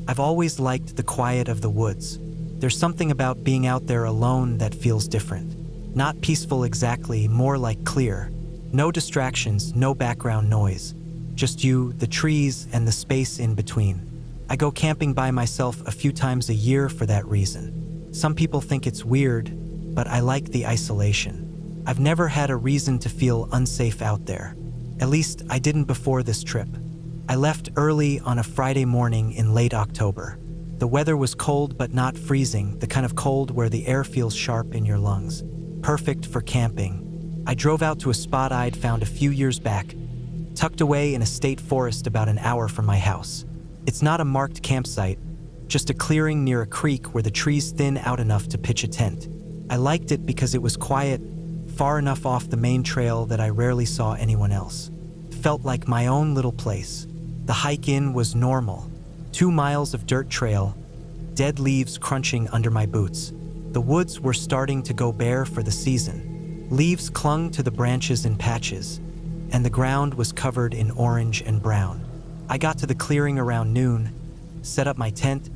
I've always liked the quiet of the woods. There's something about being out there alone that feels different. Not peaceful exactly, more like clear. No distractions, no background noise. Just you, the trees, and the space in between. I go camping by myself a few times a year for that reason. Some people think it's weird, but I like the isolation. I've never had a reason to feel unsafe out there. At least I didn't before this trip. I left early on a Friday morning in late October. The weather was cold but not freezing, the kind of cold where the air feels sharp in your lungs. Perfect for camping. I drove out to a spot I'd found a few years back, tucked away in a state forest about an hour from my house. It's not a marked campsite, just a clearing near a creek where the trees thin out enough to pitch a tent. I liked it because it was quiet, far enough off the main trail that I rarely saw anyone else. It felt like my own little place. The hike in was normal. 2 miles of dirt trail, dead leaves crunching under my boots. The woods were starting to go bare for the season. Leaves clung to the branches in patches, and the ground was covered in orange and brown. I got to the clearing around noon, set up my tent,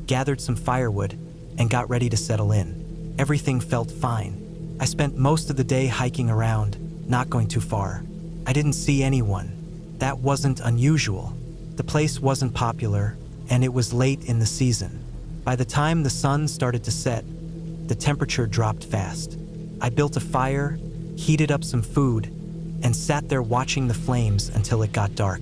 gathered some firewood, and got ready to settle in. Everything felt fine. I spent most of the day hiking around, not going too far. I didn't see anyone. That wasn't unusual. The place wasn't popular, and it was late in the season. By the time the sun started to set, the temperature dropped fast. I built a fire, heated up some food, and sat there watching the flames until it got dark.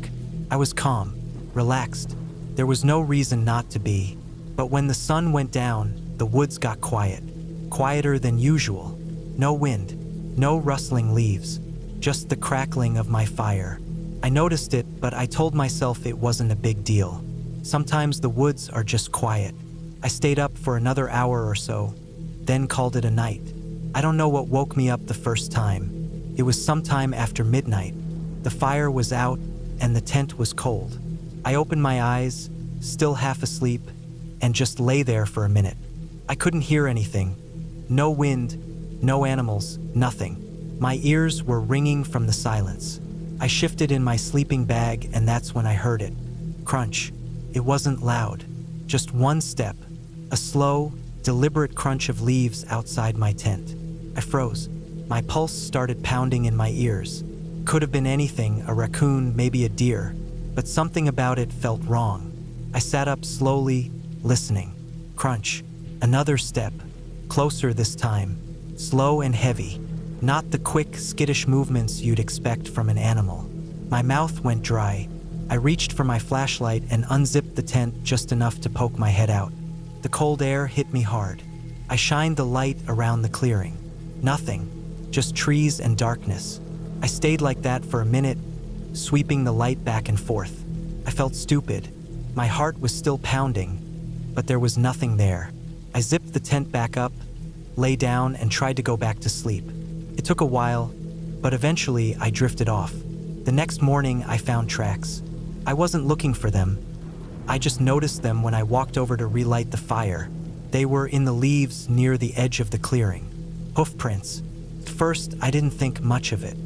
I was calm, relaxed. There was no reason not to be. But when the sun went down, the woods got quiet. Quieter than usual. No wind, no rustling leaves, just the crackling of my fire. I noticed it, but I told myself it wasn't a big deal. Sometimes the woods are just quiet. I stayed up for another hour or so, then called it a night. I don't know what woke me up the first time. It was sometime after midnight. The fire was out, and the tent was cold. I opened my eyes, still half asleep, and just lay there for a minute. I couldn't hear anything. No wind, no animals, nothing. My ears were ringing from the silence. I shifted in my sleeping bag, and that's when I heard it. Crunch. It wasn't loud. Just one step. A slow, deliberate crunch of leaves outside my tent. I froze. My pulse started pounding in my ears. Could have been anything, a raccoon, maybe a deer, but something about it felt wrong. I sat up slowly, listening. Crunch. Another step. Closer this time. Slow and heavy. Not the quick, skittish movements you'd expect from an animal. My mouth went dry. I reached for my flashlight and unzipped the tent just enough to poke my head out. The cold air hit me hard. I shined the light around the clearing. Nothing. Just trees and darkness. I stayed like that for a minute, sweeping the light back and forth. I felt stupid. My heart was still pounding, but there was nothing there. I zipped the tent back up, lay down, and tried to go back to sleep. It took a while, but eventually I drifted off. The next morning I found tracks. I wasn't looking for them. I just noticed them when I walked over to relight the fire. They were in the leaves near the edge of the clearing. Hoof prints. At first, I didn't think much of it.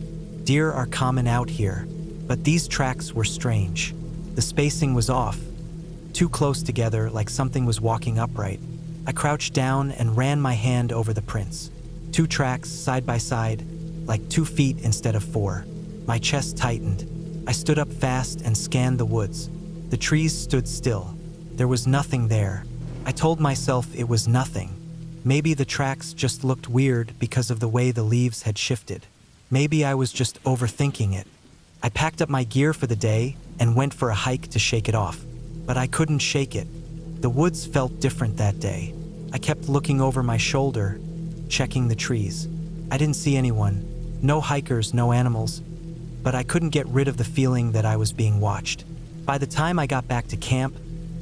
Deer are common out here, but these tracks were strange. The spacing was off, too close together, like something was walking upright. I crouched down and ran my hand over the prints. 2 tracks side by side, like 2 feet instead of 4. My chest tightened. I stood up fast and scanned the woods. The trees stood still. There was nothing there. I told myself it was nothing. Maybe the tracks just looked weird because of the way the leaves had shifted. Maybe I was just overthinking it. I packed up my gear for the day and went for a hike to shake it off. But I couldn't shake it. The woods felt different that day. I kept looking over my shoulder, checking the trees. I didn't see anyone. No hikers, no animals. But I couldn't get rid of the feeling that I was being watched. By the time I got back to camp,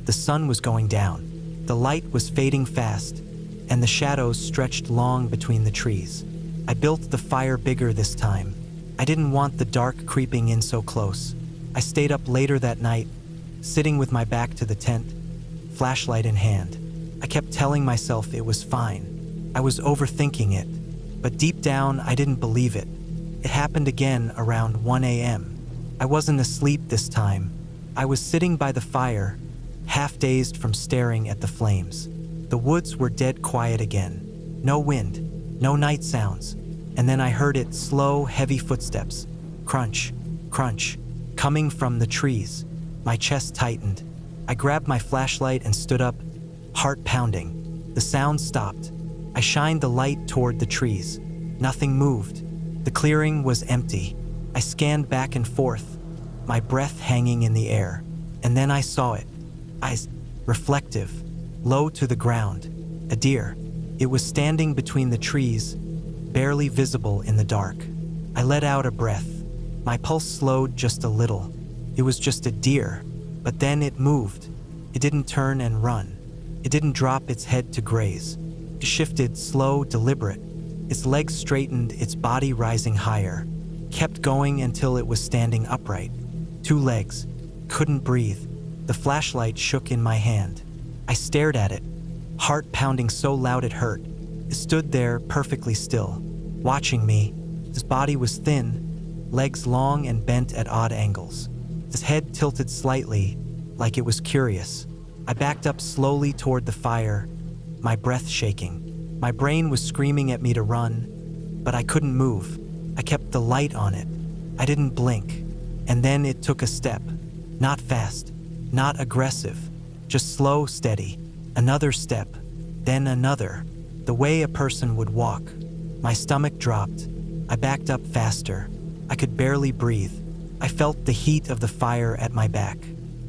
the sun was going down. The light was fading fast, and the shadows stretched long between the trees. I built the fire bigger this time. I didn't want the dark creeping in so close. I stayed up later that night, sitting with my back to the tent, flashlight in hand. I kept telling myself it was fine. I was overthinking it, but deep down I didn't believe it. It happened again around 1 a.m. I wasn't asleep this time. I was sitting by the fire, half dazed from staring at the flames. The woods were dead quiet again. No wind, no night sounds. And then I heard it, slow, heavy footsteps. Crunch, crunch, coming from the trees. My chest tightened. I grabbed my flashlight and stood up, heart pounding. The sound stopped. I shined the light toward the trees. Nothing moved. The clearing was empty. I scanned back and forth, my breath hanging in the air. And then I saw it. Eyes reflective, low to the ground. A deer. It was standing between the trees, barely visible in the dark. I let out a breath. My pulse slowed just a little. It was just a deer, but then it moved. It didn't turn and run. It didn't drop its head to graze. It shifted, slow, deliberate. Its legs straightened, its body rising higher. Kept going until it was standing upright. 2 legs. Couldn't breathe. The flashlight shook in my hand. I stared at it, heart pounding so loud it hurt. It stood there, perfectly still, watching me. His body was thin, legs long and bent at odd angles. His head tilted slightly, like it was curious. I backed up slowly toward the fire, my breath shaking. My brain was screaming at me to run, but I couldn't move. I kept the light on it. I didn't blink. And then it took a step. Not fast, not aggressive, just slow, steady. Another step, then another. The way a person would walk. My stomach dropped. I backed up faster. I could barely breathe. I felt the heat of the fire at my back.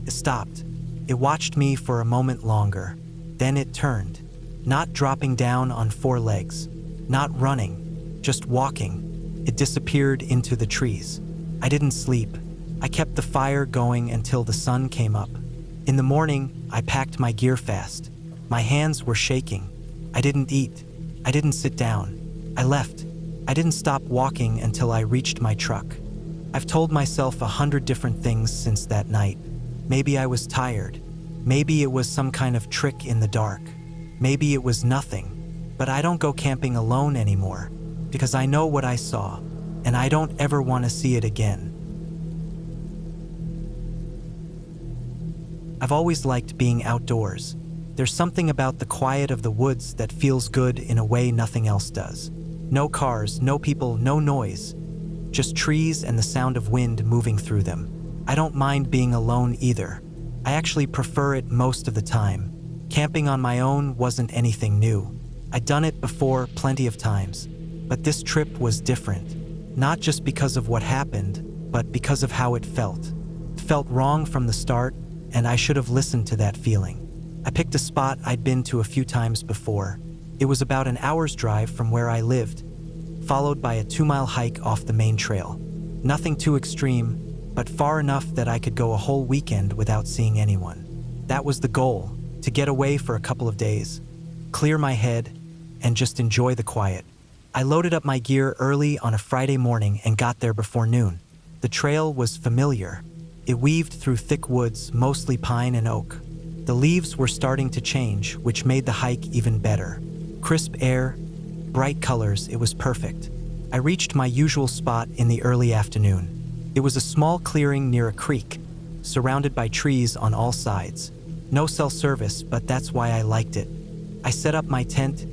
It stopped. It watched me for a moment longer. Then it turned. Not dropping down on 4 legs, not running, just walking. It disappeared into the trees. I didn't sleep. I kept the fire going until the sun came up. In the morning, I packed my gear fast. My hands were shaking. I didn't eat. I didn't sit down. I left. I didn't stop walking until I reached my truck. I've told myself 100 different things since that night. Maybe I was tired. Maybe it was some kind of trick in the dark. Maybe it was nothing, but I don't go camping alone anymore because I know what I saw, and I don't ever want to see it again. I've always liked being outdoors. There's something about the quiet of the woods that feels good in a way nothing else does. No cars, no people, no noise, just trees and the sound of wind moving through them. I don't mind being alone either. I actually prefer it most of the time. Camping on my own wasn't anything new. I'd done it before plenty of times, but this trip was different. Not just because of what happened, but because of how it felt. It felt wrong from the start, and I should have listened to that feeling. I picked a spot I'd been to a few times before. It was about an hour's drive from where I lived, followed by a 2-mile hike off the main trail. Nothing too extreme, but far enough that I could go a whole weekend without seeing anyone. That was the goal. To get away for a couple of days, clear my head, and just enjoy the quiet. I loaded up my gear early on a Friday morning and got there before noon. The trail was familiar. It weaved through thick woods, mostly pine and oak. The leaves were starting to change, which made the hike even better. Crisp air, bright colors, it was perfect. I reached my usual spot in the early afternoon. It was a small clearing near a creek, surrounded by trees on all sides. No cell service, but that's why I liked it. I set up my tent,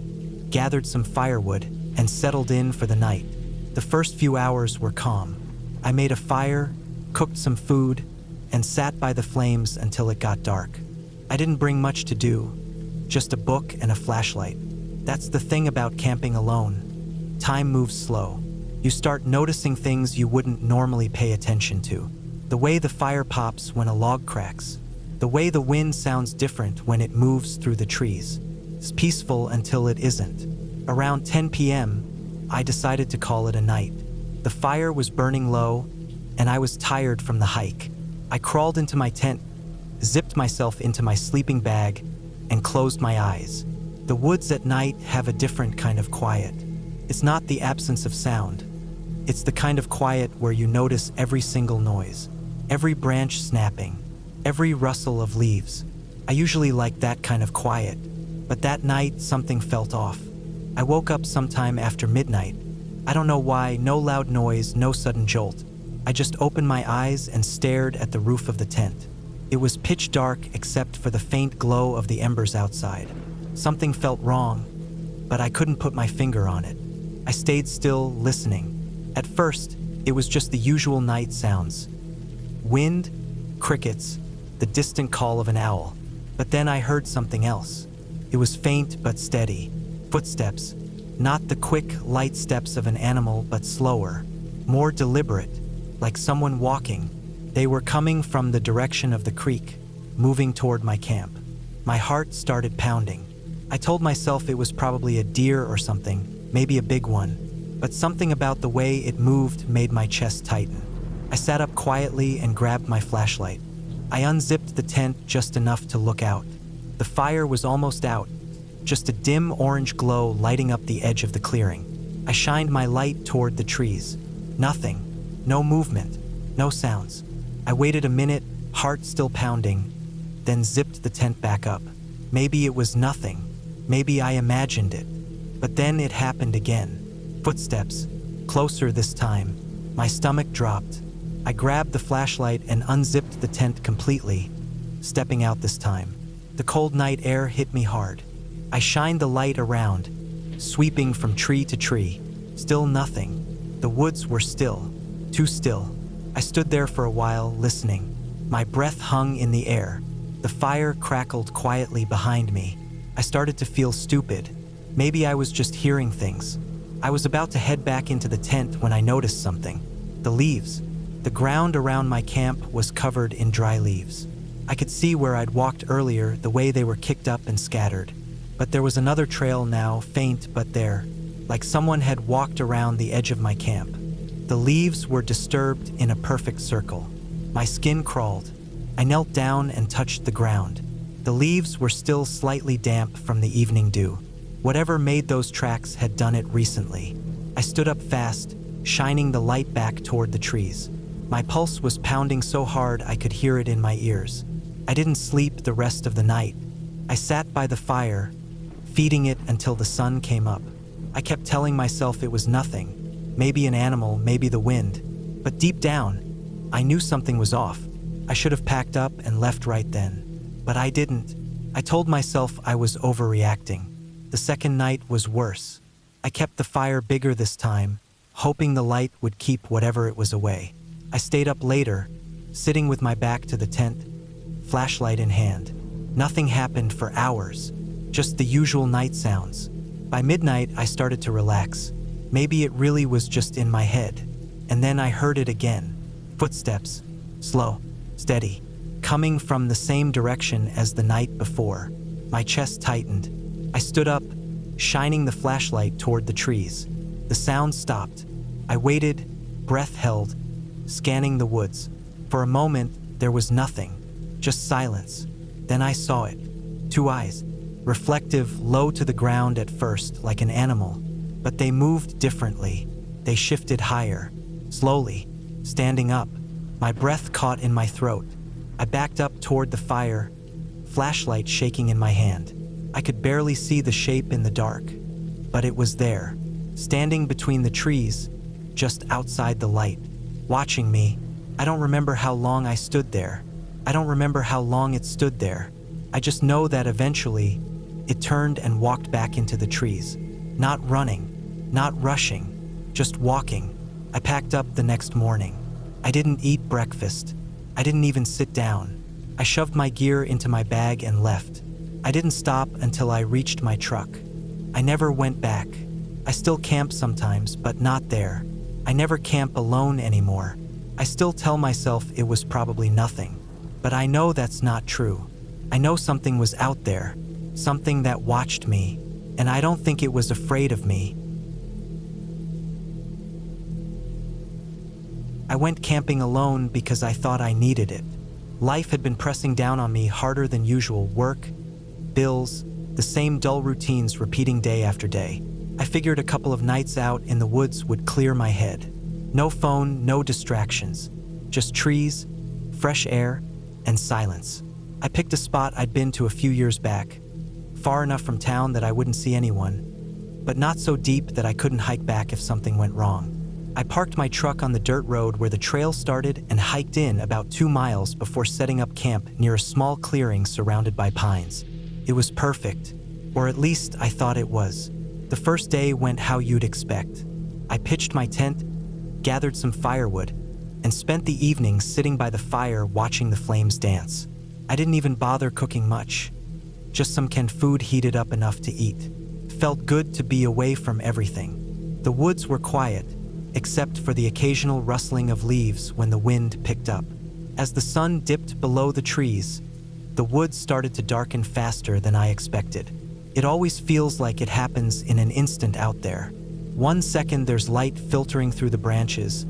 gathered some firewood, and settled in for the night. The first few hours were calm. I made a fire, cooked some food, and sat by the flames until it got dark. I didn't bring much to do, just a book and a flashlight. That's the thing about camping alone. Time moves slow. You start noticing things you wouldn't normally pay attention to. The way the fire pops when a log cracks. The way the wind sounds different when it moves through the trees. It's peaceful until it isn't. Around 10 p.m., I decided to call it a night. The fire was burning low, and I was tired from the hike. I crawled into my tent, zipped myself into my sleeping bag, and closed my eyes. The woods at night have a different kind of quiet. It's not the absence of sound. It's the kind of quiet where you notice every single noise, every branch snapping, every rustle of leaves. I usually like that kind of quiet, but that night something felt off. I woke up sometime after midnight. I don't know why, no loud noise, no sudden jolt. I just opened my eyes and stared at the roof of the tent. It was pitch dark except for the faint glow of the embers outside. Something felt wrong, but I couldn't put my finger on it. I stayed still, listening. At first, it was just the usual night sounds. Wind, crickets, the distant call of an owl. But then I heard something else. It was faint but steady. Footsteps. Not the quick, light steps of an animal, but slower. More deliberate, like someone walking. They were coming from the direction of the creek, moving toward my camp. My heart started pounding. I told myself it was probably a deer or something, maybe a big one. But something about the way it moved made my chest tighten. I sat up quietly and grabbed my flashlight. I unzipped the tent just enough to look out. The fire was almost out, just a dim orange glow lighting up the edge of the clearing. I shined my light toward the trees. Nothing. No movement. No sounds. I waited a minute, heart still pounding, then zipped the tent back up. Maybe it was nothing. Maybe I imagined it. But then it happened again. Footsteps. Closer this time. My stomach dropped. I grabbed the flashlight and unzipped the tent completely, stepping out this time. The cold night air hit me hard. I shined the light around, sweeping from tree to tree. Still nothing. The woods were still. Too still. I stood there for a while, listening. My breath hung in the air. The fire crackled quietly behind me. I started to feel stupid. Maybe I was just hearing things. I was about to head back into the tent when I noticed something. The leaves. The ground around my camp was covered in dry leaves. I could see where I'd walked earlier, the way they were kicked up and scattered. But there was another trail now, faint but there, like someone had walked around the edge of my camp. The leaves were disturbed in a perfect circle. My skin crawled. I knelt down and touched the ground. The leaves were still slightly damp from the evening dew. Whatever made those tracks had done it recently. I stood up fast, shining the light back toward the trees. My pulse was pounding so hard I could hear it in my ears. I didn't sleep the rest of the night. I sat by the fire, feeding it until the sun came up. I kept telling myself it was nothing. Maybe an animal, maybe the wind. But deep down, I knew something was off. I should have packed up and left right then. But I didn't. I told myself I was overreacting. The second night was worse. I kept the fire bigger this time, hoping the light would keep whatever it was away. I stayed up later, sitting with my back to the tent, flashlight in hand. Nothing happened for hours, just the usual night sounds. By midnight, I started to relax. Maybe it really was just in my head. And then I heard it again. Footsteps, slow, steady, coming from the same direction as the night before. My chest tightened. I stood up, shining the flashlight toward the trees. The sound stopped. I waited, breath held, scanning the woods. For a moment, there was nothing, just silence. Then I saw it. Two eyes, reflective, low to the ground at first, like an animal. But they moved differently. They shifted higher, slowly, standing up. My breath caught in my throat. I backed up toward the fire, flashlight shaking in my hand. I could barely see the shape in the dark, but it was there, standing between the trees, just outside the light, watching me. I don't remember how long I stood there. I don't remember how long it stood there. I just know that eventually, it turned and walked back into the trees. Not running, not rushing, just walking. I packed up the next morning. I didn't eat breakfast. I didn't even sit down. I shoved my gear into my bag and left. I didn't stop until I reached my truck. I never went back. I still camp sometimes, but not there. I never camp alone anymore. I still tell myself it was probably nothing. But I know that's not true. I know something was out there, something that watched me, and I don't think it was afraid of me. I went camping alone because I thought I needed it. Life had been pressing down on me harder than usual. Work, bills, the same dull routines repeating day after day. I figured a couple of nights out in the woods would clear my head. No phone, no distractions. Just trees, fresh air, and silence. I picked a spot I'd been to a few years back, far enough from town that I wouldn't see anyone, but not so deep that I couldn't hike back if something went wrong. I parked my truck on the dirt road where the trail started and hiked in about 2 miles before setting up camp near a small clearing surrounded by pines. It was perfect, or at least I thought it was. The first day went how you'd expect. I pitched my tent, gathered some firewood, and spent the evening sitting by the fire watching the flames dance. I didn't even bother cooking much, just some canned food heated up enough to eat. Felt good to be away from everything. The woods were quiet, except for the occasional rustling of leaves when the wind picked up. As the sun dipped below the trees, the woods started to darken faster than I expected. It always feels like it happens in an instant out there. 1 second there's light filtering through the branches,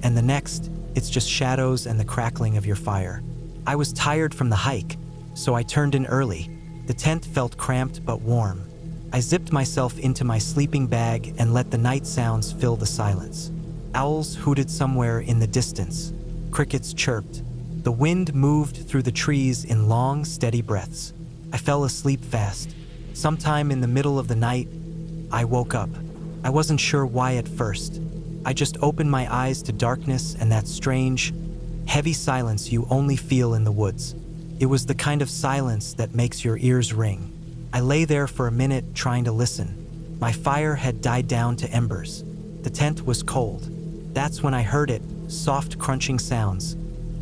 and the next, it's just shadows and the crackling of your fire. I was tired from the hike, so I turned in early. The tent felt cramped but warm. I zipped myself into my sleeping bag and let the night sounds fill the silence. Owls hooted somewhere in the distance. Crickets chirped. The wind moved through the trees in long, steady breaths. I fell asleep fast. Sometime in the middle of the night, I woke up. I wasn't sure why at first. I just opened my eyes to darkness and that strange, heavy silence you only feel in the woods. It was the kind of silence that makes your ears ring. I lay there for a minute trying to listen. My fire had died down to embers. The tent was cold. That's when I heard it, soft crunching sounds,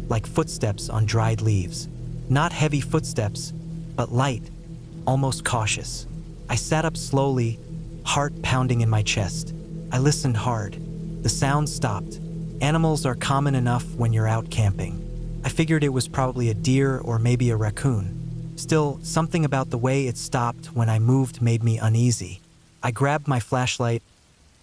like footsteps on dried leaves. Not heavy footsteps, but light, almost cautious. I sat up slowly, heart pounding in my chest. I listened hard. The sound stopped. Animals are common enough when you're out camping. I figured it was probably a deer or maybe a raccoon. Still, something about the way it stopped when I moved made me uneasy. I grabbed my flashlight,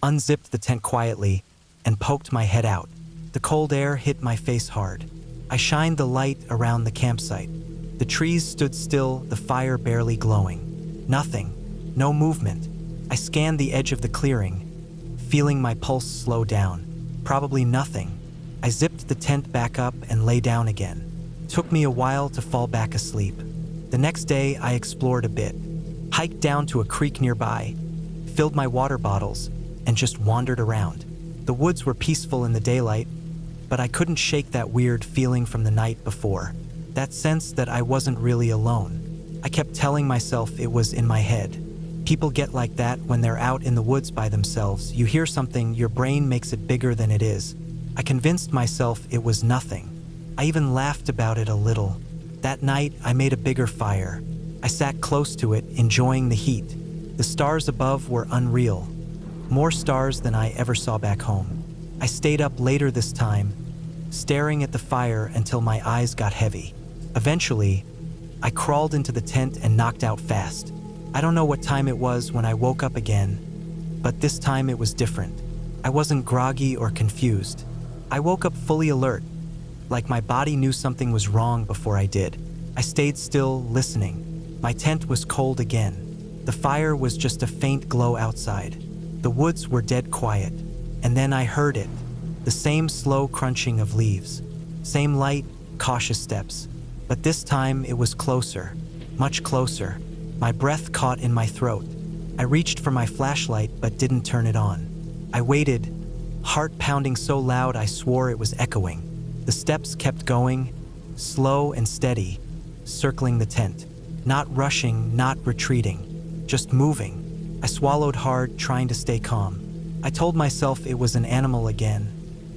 unzipped the tent quietly, and poked my head out. The cold air hit my face hard. I shined the light around the campsite. The trees stood still, the fire barely glowing. Nothing. No movement. I scanned the edge of the clearing, feeling my pulse slow down. Probably nothing. I zipped the tent back up and lay down again. Took me a while to fall back asleep. The next day, I explored a bit. Hiked down to a creek nearby, filled my water bottles, and just wandered around. The woods were peaceful in the daylight, but I couldn't shake that weird feeling from the night before. That sense that I wasn't really alone. I kept telling myself it was in my head. People get like that when they're out in the woods by themselves. You hear something, your brain makes it bigger than it is. I convinced myself it was nothing. I even laughed about it a little. That night, I made a bigger fire. I sat close to it, enjoying the heat. The stars above were unreal. More stars than I ever saw back home. I stayed up later this time, staring at the fire until my eyes got heavy. Eventually, I crawled into the tent and knocked out fast. I don't know what time it was when I woke up again, but this time it was different. I wasn't groggy or confused. I woke up fully alert, like my body knew something was wrong before I did. I stayed still, listening. My tent was cold again. The fire was just a faint glow outside. The woods were dead quiet. And then I heard it, the same slow crunching of leaves. Same light, cautious steps. But this time it was closer, much closer. My breath caught in my throat. I reached for my flashlight but didn't turn it on. I waited, heart pounding so loud I swore it was echoing. The steps kept going, slow and steady, circling the tent. Not rushing, not retreating, just moving. I swallowed hard, trying to stay calm. I told myself it was an animal again,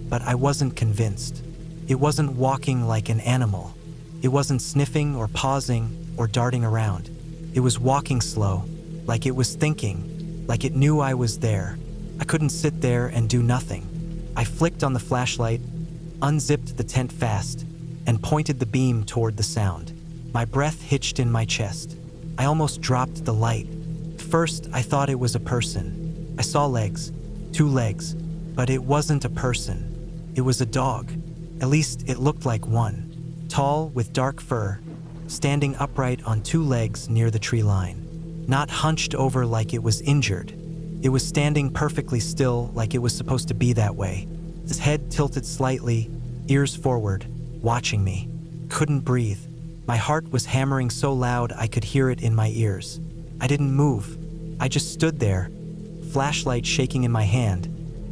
but I wasn't convinced. It wasn't walking like an animal. It wasn't sniffing or pausing or darting around. It was walking slow, like it was thinking, like it knew I was there. I couldn't sit there and do nothing. I flicked on the flashlight, unzipped the tent fast, and pointed the beam toward the sound. My breath hitched in my chest. I almost dropped the light. First, I thought it was a person. I saw legs, 2 legs, but it wasn't a person. It was a dog. At least it looked like one. Tall, with dark fur, standing upright on 2 legs near the tree line. Not hunched over like it was injured. It was standing perfectly still, like it was supposed to be that way. His head tilted slightly, ears forward, watching me. Couldn't breathe. My heart was hammering so loud I could hear it in my ears. I didn't move. I just stood there, flashlight shaking in my hand,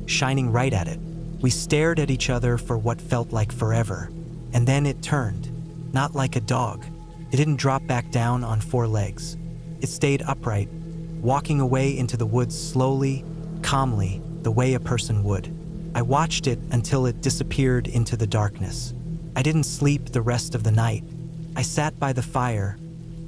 shining right at it. We stared at each other for what felt like forever, and then it turned. Not like a dog. It didn't drop back down on four legs. It stayed upright, walking away into the woods slowly, calmly, the way a person would. I watched it until it disappeared into the darkness. I didn't sleep the rest of the night. I sat by the fire,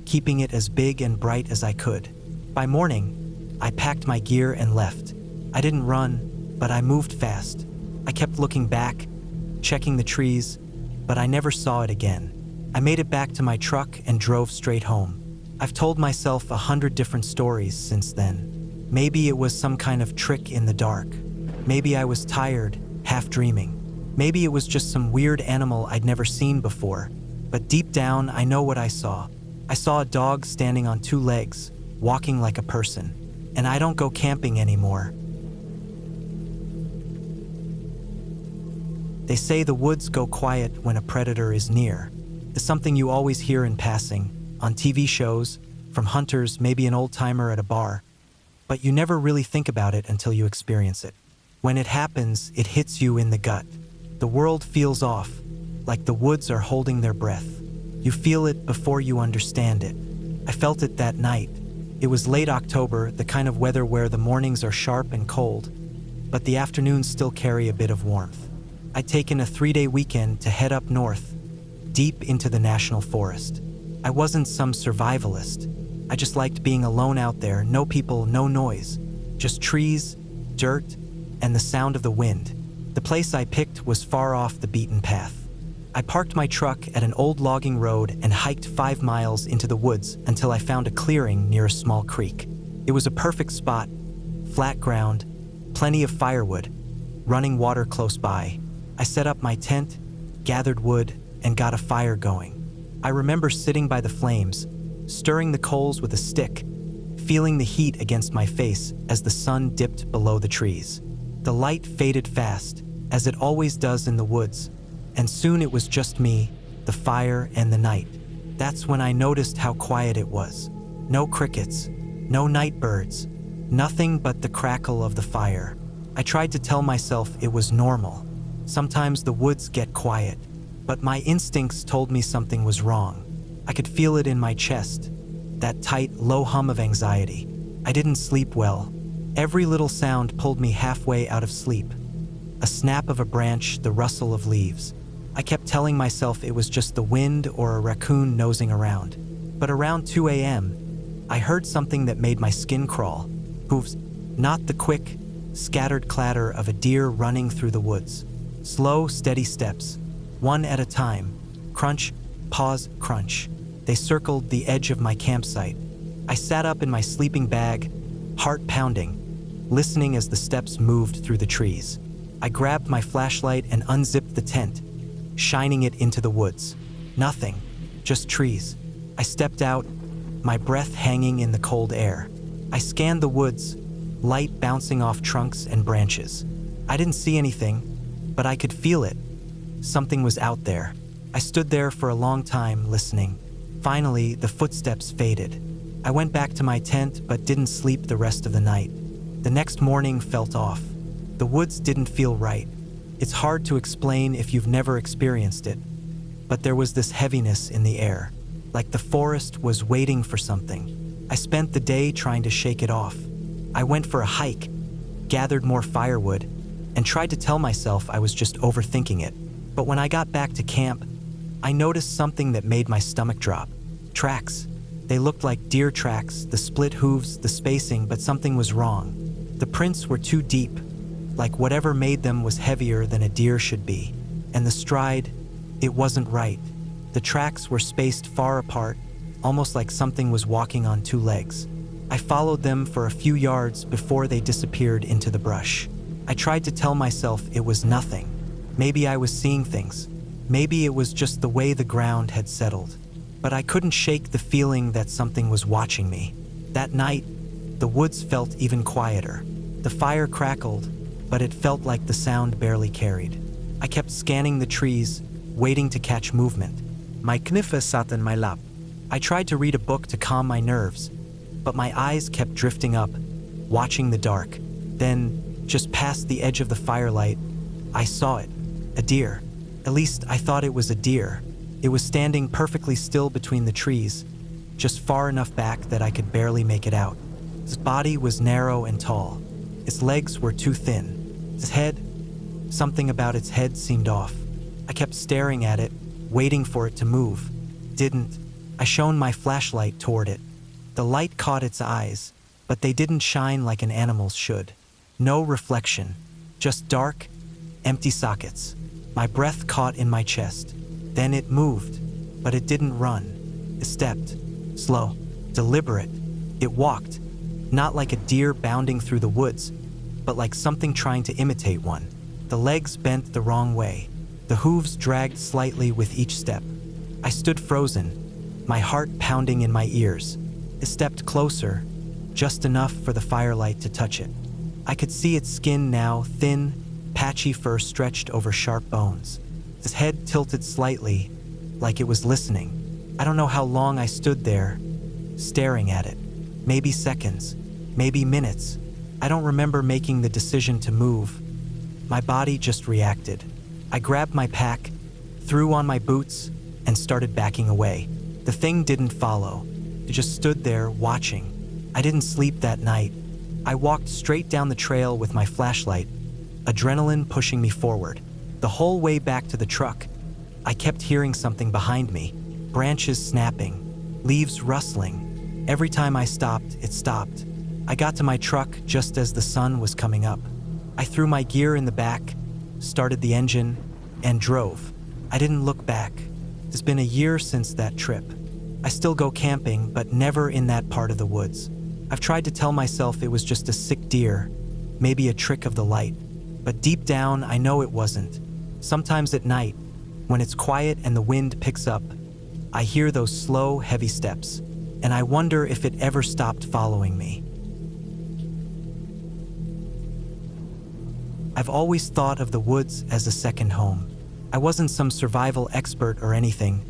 keeping it as big and bright as I could. By morning, I packed my gear and left. I didn't run, but I moved fast. I kept looking back, checking the trees, but I never saw it again. I made it back to my truck and drove straight home. I've told myself 100 different stories since then. Maybe it was some kind of trick in the dark. Maybe I was tired, half dreaming. Maybe it was just some weird animal I'd never seen before. But deep down, I know what I saw. I saw a dog standing on two legs, walking like a person. And I don't go camping anymore. They say the woods go quiet when a predator is near. It's something you always hear in passing, on TV shows, from hunters, maybe an old-timer at a bar. But you never really think about it until you experience it. When it happens, it hits you in the gut. The world feels off, like the woods are holding their breath. You feel it before you understand it. I felt it that night. It was late October, the kind of weather where the mornings are sharp and cold, but the afternoons still carry a bit of warmth. I'd taken a 3-day weekend to head up north, deep into the national forest. I wasn't some survivalist. I just liked being alone out there, no people, no noise, just trees, dirt, and the sound of the wind. The place I picked was far off the beaten path. I parked my truck at an old logging road and hiked 5 miles into the woods until I found a clearing near a small creek. It was a perfect spot, flat ground, plenty of firewood, running water close by. I set up my tent, gathered wood, and got a fire going. I remember sitting by the flames, stirring the coals with a stick, feeling the heat against my face as the sun dipped below the trees. The light faded fast, as it always does in the woods, and soon it was just me, the fire, and the night. That's when I noticed how quiet it was. No crickets, no night birds, nothing but the crackle of the fire. I tried to tell myself it was normal. Sometimes the woods get quiet, but my instincts told me something was wrong. I could feel it in my chest, that tight, low hum of anxiety. I didn't sleep well. Every little sound pulled me halfway out of sleep. A snap of a branch, the rustle of leaves. I kept telling myself it was just the wind or a raccoon nosing around. But around 2 a.m., I heard something that made my skin crawl. Hooves, not the quick, scattered clatter of a deer running through the woods. Slow, steady steps, one at a time. Crunch, pause, crunch. They circled the edge of my campsite. I sat up in my sleeping bag, heart pounding, listening as the steps moved through the trees. I grabbed my flashlight and unzipped the tent, shining it into the woods. Nothing, just trees. I stepped out, my breath hanging in the cold air. I scanned the woods, light bouncing off trunks and branches. I didn't see anything, but I could feel it. Something was out there. I stood there for a long time, listening. Finally, the footsteps faded. I went back to my tent, but didn't sleep the rest of the night. The next morning felt off. The woods didn't feel right. It's hard to explain if you've never experienced it, but there was this heaviness in the air, like the forest was waiting for something. I spent the day trying to shake it off. I went for a hike, gathered more firewood, and tried to tell myself I was just overthinking it. But when I got back to camp, I noticed something that made my stomach drop. Tracks. They looked like deer tracks, the split hooves, the spacing, but something was wrong. The prints were too deep, like whatever made them was heavier than a deer should be. And the stride, it wasn't right. The tracks were spaced far apart, almost like something was walking on 2 legs. I followed them for a few yards before they disappeared into the brush. I tried to tell myself it was nothing. Maybe I was seeing things. Maybe it was just the way the ground had settled. But I couldn't shake the feeling that something was watching me. That night, the woods felt even quieter. The fire crackled, but it felt like the sound barely carried. I kept scanning the trees, waiting to catch movement. My knife sat in my lap. I tried to read a book to calm my nerves, but my eyes kept drifting up, watching the dark. Then, just past the edge of the firelight, I saw it. A deer. At least I thought it was a deer. It was standing perfectly still between the trees, just far enough back that I could barely make it out. Its body was narrow and tall. Its legs were too thin. Its head, something about its head seemed off. I kept staring at it, waiting for it to move. Didn't. I shone my flashlight toward it. The light caught its eyes, but they didn't shine like an animal's should. No reflection, just dark, empty sockets. My breath caught in my chest. Then it moved, but it didn't run. It stepped, slow, deliberate. It walked, not like a deer bounding through the woods, but like something trying to imitate one. The legs bent the wrong way. The hooves dragged slightly with each step. I stood frozen, my heart pounding in my ears. It stepped closer, just enough for the firelight to touch it. I could see its skin now, thin, patchy fur stretched over sharp bones. Its head tilted slightly, like it was listening. I don't know how long I stood there, staring at it. Maybe seconds, maybe minutes. I don't remember making the decision to move. My body just reacted. I grabbed my pack, threw on my boots, and started backing away. The thing didn't follow. It just stood there, watching. I didn't sleep that night. I walked straight down the trail with my flashlight, adrenaline pushing me forward. The whole way back to the truck, I kept hearing something behind me. Branches snapping, leaves rustling. Every time I stopped, it stopped. I got to my truck just as the sun was coming up. I threw my gear in the back, started the engine, and drove. I didn't look back. It's been a year since that trip. I still go camping, but never in that part of the woods. I've tried to tell myself it was just a sick deer, maybe a trick of the light. But deep down, I know it wasn't. Sometimes at night, when it's quiet and the wind picks up, I hear those slow, heavy steps, and I wonder if it ever stopped following me. I've always thought of the woods as a second home. I wasn't some survival expert or anything.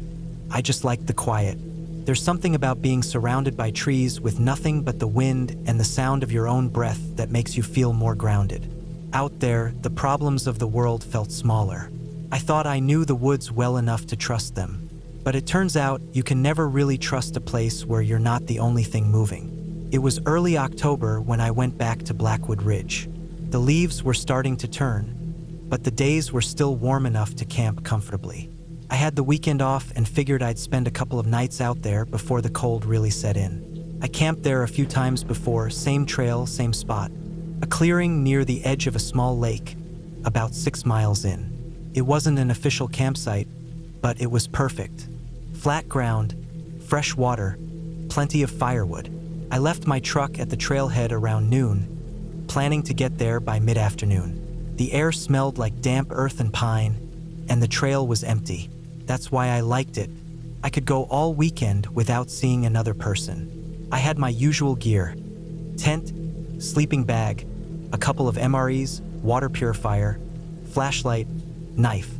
I just liked the quiet. There's something about being surrounded by trees with nothing but the wind and the sound of your own breath that makes you feel more grounded. Out there, the problems of the world felt smaller. I thought I knew the woods well enough to trust them. But it turns out you can never really trust a place where you're not the only thing moving. It was early October when I went back to Blackwood Ridge. The leaves were starting to turn, but the days were still warm enough to camp comfortably. I had the weekend off and figured I'd spend a couple of nights out there before the cold really set in. I camped there a few times before, same trail, same spot. A clearing near the edge of a small lake, about 6 miles in. It wasn't an official campsite, but it was perfect. Flat ground, fresh water, plenty of firewood. I left my truck at the trailhead around noon, planning to get there by mid-afternoon. The air smelled like damp earth and pine, and the trail was empty. That's why I liked it. I could go all weekend without seeing another person. I had my usual gear: tent, sleeping bag, a couple of MREs, water purifier, flashlight, knife.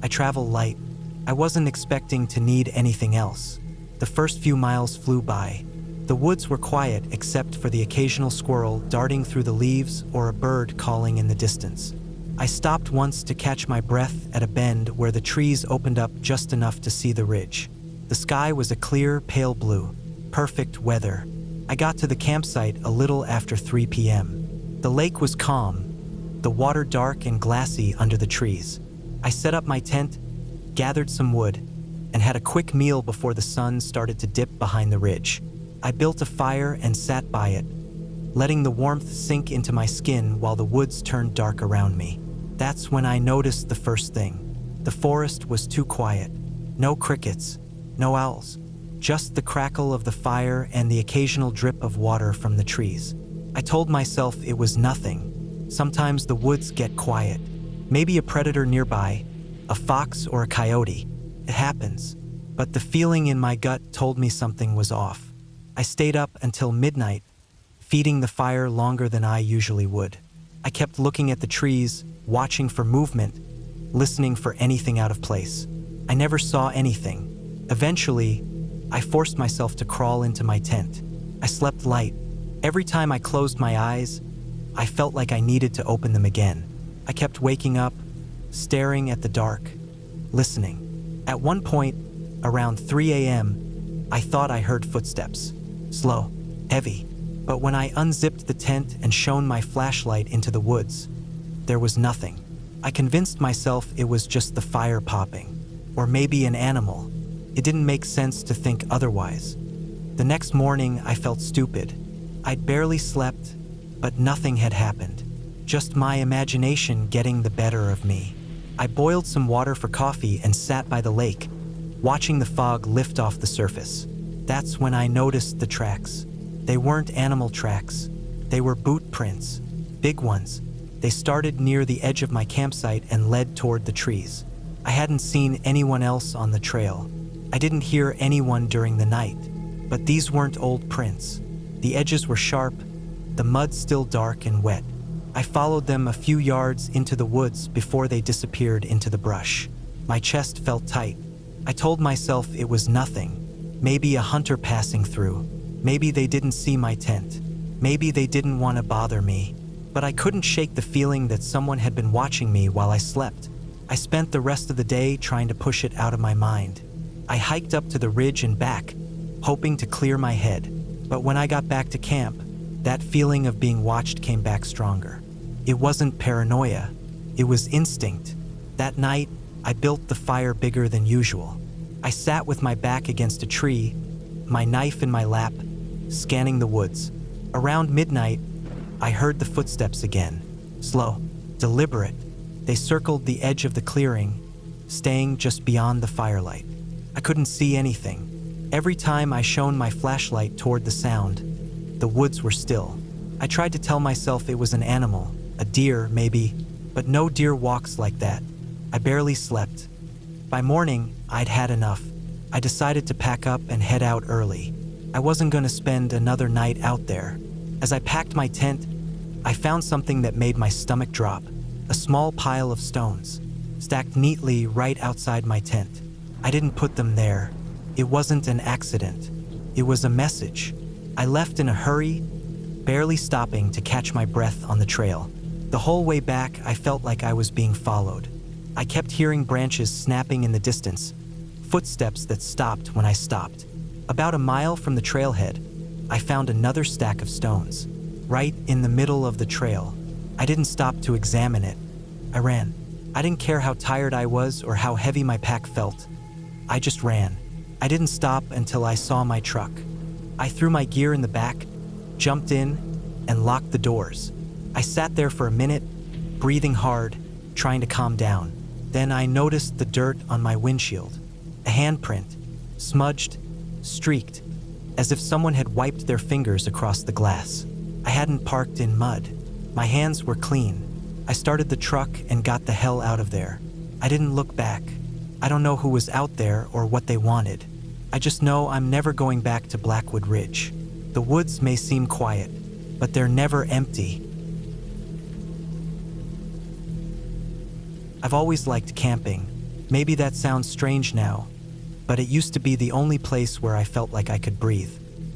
I travel light. I wasn't expecting to need anything else. The first few miles flew by. The woods were quiet except for the occasional squirrel darting through the leaves or a bird calling in the distance. I stopped once to catch my breath at a bend where the trees opened up just enough to see the ridge. The sky was a clear, pale blue. Perfect weather. I got to the campsite a little after 3 p.m. The lake was calm, the water dark and glassy under the trees. I set up my tent, gathered some wood, and had a quick meal before the sun started to dip behind the ridge. I built a fire and sat by it, letting the warmth sink into my skin while the woods turned dark around me. That's when I noticed the first thing. The forest was too quiet. No crickets, no owls, just the crackle of the fire and the occasional drip of water from the trees. I told myself it was nothing. Sometimes the woods get quiet. Maybe a predator nearby, a fox or a coyote. It happens. But the feeling in my gut told me something was off. I stayed up until midnight, feeding the fire longer than I usually would. I kept looking at the trees, watching for movement, listening for anything out of place. I never saw anything. Eventually, I forced myself to crawl into my tent. I slept light. Every time I closed my eyes, I felt like I needed to open them again. I kept waking up, staring at the dark, listening. At one point, around 3 a.m., I thought I heard footsteps. Slow, heavy. But when I unzipped the tent and shone my flashlight into the woods, there was nothing. I convinced myself it was just the fire popping, or maybe an animal. It didn't make sense to think otherwise. The next morning, I felt stupid. I'd barely slept, but nothing had happened. Just my imagination getting the better of me. I boiled some water for coffee and sat by the lake, watching the fog lift off the surface. That's when I noticed the tracks. They weren't animal tracks. They were boot prints, big ones. They started near the edge of my campsite and led toward the trees. I hadn't seen anyone else on the trail. I didn't hear anyone during the night, but these weren't old prints. The edges were sharp, the mud still dark and wet. I followed them a few yards into the woods before they disappeared into the brush. My chest felt tight. I told myself it was nothing. Maybe a hunter passing through. Maybe they didn't see my tent. Maybe they didn't want to bother me. But I couldn't shake the feeling that someone had been watching me while I slept. I spent the rest of the day trying to push it out of my mind. I hiked up to the ridge and back, hoping to clear my head. But when I got back to camp, that feeling of being watched came back stronger. It wasn't paranoia. It was instinct. That night, I built the fire bigger than usual. I sat with my back against a tree, my knife in my lap, scanning the woods. Around midnight, I heard the footsteps again. Slow, deliberate. They circled the edge of the clearing, staying just beyond the firelight. I couldn't see anything. Every time I shone my flashlight toward the sound, the woods were still. I tried to tell myself it was an animal, a deer maybe, but no deer walks like that. I barely slept. By morning, I'd had enough. I decided to pack up and head out early. I wasn't going to spend another night out there. As I packed my tent, I found something that made my stomach drop. A small pile of stones, stacked neatly right outside my tent. I didn't put them there. It wasn't an accident. It was a message. I left in a hurry, barely stopping to catch my breath on the trail. The whole way back, I felt like I was being followed. I kept hearing branches snapping in the distance, footsteps that stopped when I stopped. About a mile from the trailhead, I found another stack of stones, right in the middle of the trail. I didn't stop to examine it. I ran. I didn't care how tired I was or how heavy my pack felt. I just ran. I didn't stop until I saw my truck. I threw my gear in the back, jumped in, and locked the doors. I sat there for a minute, breathing hard, trying to calm down. Then I noticed the dirt on my windshield. A handprint, smudged, streaked, as if someone had wiped their fingers across the glass. I hadn't parked in mud. My hands were clean. I started the truck and got the hell out of there. I didn't look back. I don't know who was out there or what they wanted. I just know I'm never going back to Blackwood Ridge. The woods may seem quiet, but they're never empty. I've always liked camping. Maybe that sounds strange now, but it used to be the only place where I felt like I could breathe.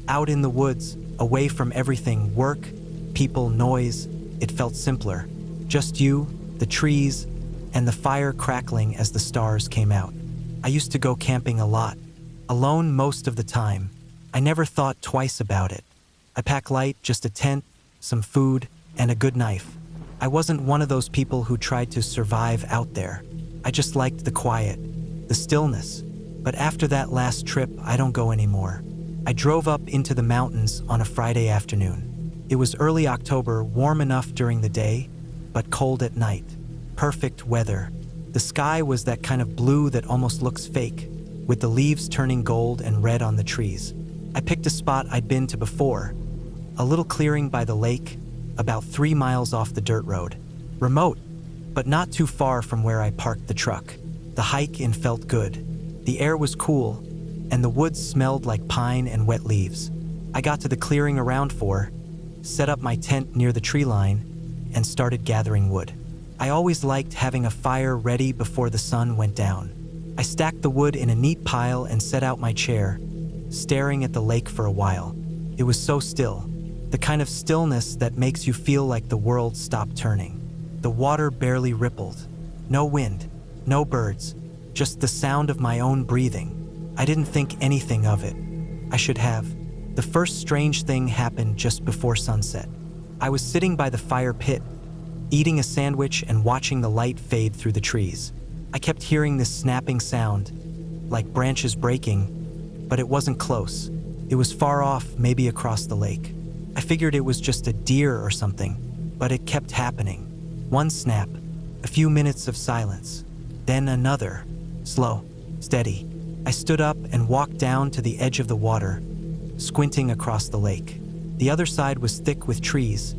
Out in the woods, away from everything, work, people, noise, it felt simpler. Just you, the trees, and the fire crackling as the stars came out. I used to go camping a lot, alone most of the time. I never thought twice about it. I pack light, just a tent, some food, and a good knife. I wasn't one of those people who tried to survive out there. I just liked the quiet, the stillness. But after that last trip, I don't go anymore. I drove up into the mountains on a Friday afternoon. It was early October, warm enough during the day, but cold at night. Perfect weather. The sky was that kind of blue that almost looks fake, with the leaves turning gold and red on the trees. I picked a spot I'd been to before, a little clearing by the lake, about 3 miles off the dirt road. Remote, but not too far from where I parked the truck. The hike in felt good. The air was cool, and the woods smelled like pine and wet leaves. I got to the clearing around 4, set up my tent near the tree line, and started gathering wood. I always liked having a fire ready before the sun went down. I stacked the wood in a neat pile and set out my chair, staring at the lake for a while. It was so still, the kind of stillness that makes you feel like the world stopped turning. The water barely rippled, No wind, no birds, just the sound of my own breathing. I didn't think anything of it. I should have. The first strange thing happened just before sunset. I was sitting by the fire pit, eating a sandwich and watching the light fade through the trees. I kept hearing this snapping sound, like branches breaking, but it wasn't close. It was far off, maybe across the lake. I figured it was just a deer or something, but it kept happening. One snap, a few minutes of silence, then another, slow, steady. I stood up and walked down to the edge of the water, squinting across the lake. The other side was thick with trees,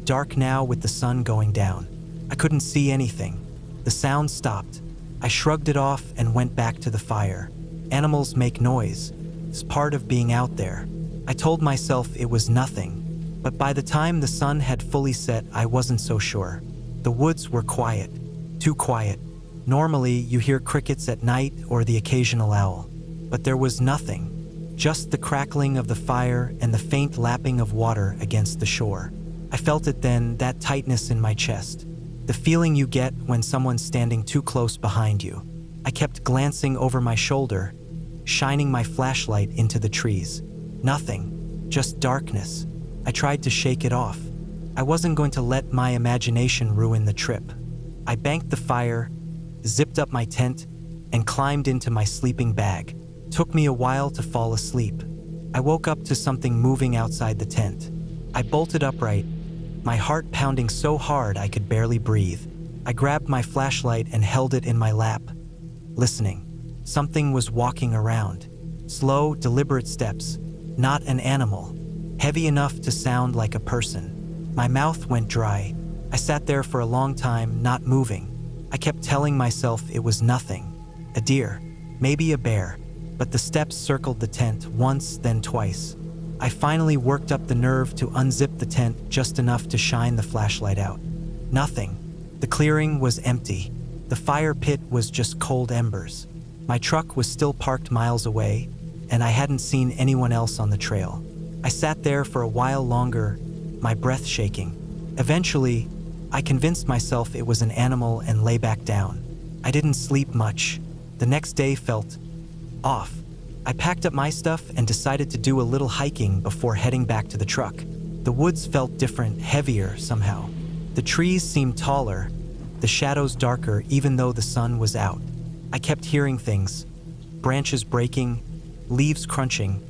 dark now with the sun going down. I couldn't see anything. The sound stopped. I shrugged it off and went back to the fire. Animals make noise. It's part of being out there. I told myself it was nothing, but by the time the sun had fully set, I wasn't so sure. The woods were quiet, too quiet. Normally, you hear crickets at night or the occasional owl, but there was nothing, just the crackling of the fire and the faint lapping of water against the shore. I felt it then, that tightness in my chest, the feeling you get when someone's standing too close behind you. I kept glancing over my shoulder, shining my flashlight into the trees. Nothing, just darkness. I tried to shake it off. I wasn't going to let my imagination ruin the trip. I banked the fire, zipped up my tent, and climbed into my sleeping bag. It took me a while to fall asleep. I woke up to something moving outside the tent. I bolted upright, my heart pounding so hard I could barely breathe. I grabbed my flashlight and held it in my lap, listening. Something was walking around. Slow, deliberate steps. Not an animal. Heavy enough to sound like a person. My mouth went dry. I sat there for a long time, not moving. I kept telling myself it was nothing. A deer, maybe a bear, but the steps circled the tent once, then twice. I finally worked up the nerve to unzip the tent just enough to shine the flashlight out. Nothing. The clearing was empty. The fire pit was just cold embers. My truck was still parked miles away, and I hadn't seen anyone else on the trail. I sat there for a while longer, my breath shaking. Eventually, I convinced myself it was an animal and lay back down. I didn't sleep much. The next day felt off. I packed up my stuff and decided to do a little hiking before heading back to the truck. The woods felt different, heavier somehow. The trees seemed taller, the shadows darker even though the sun was out. I kept hearing things, branches breaking, leaves crunching,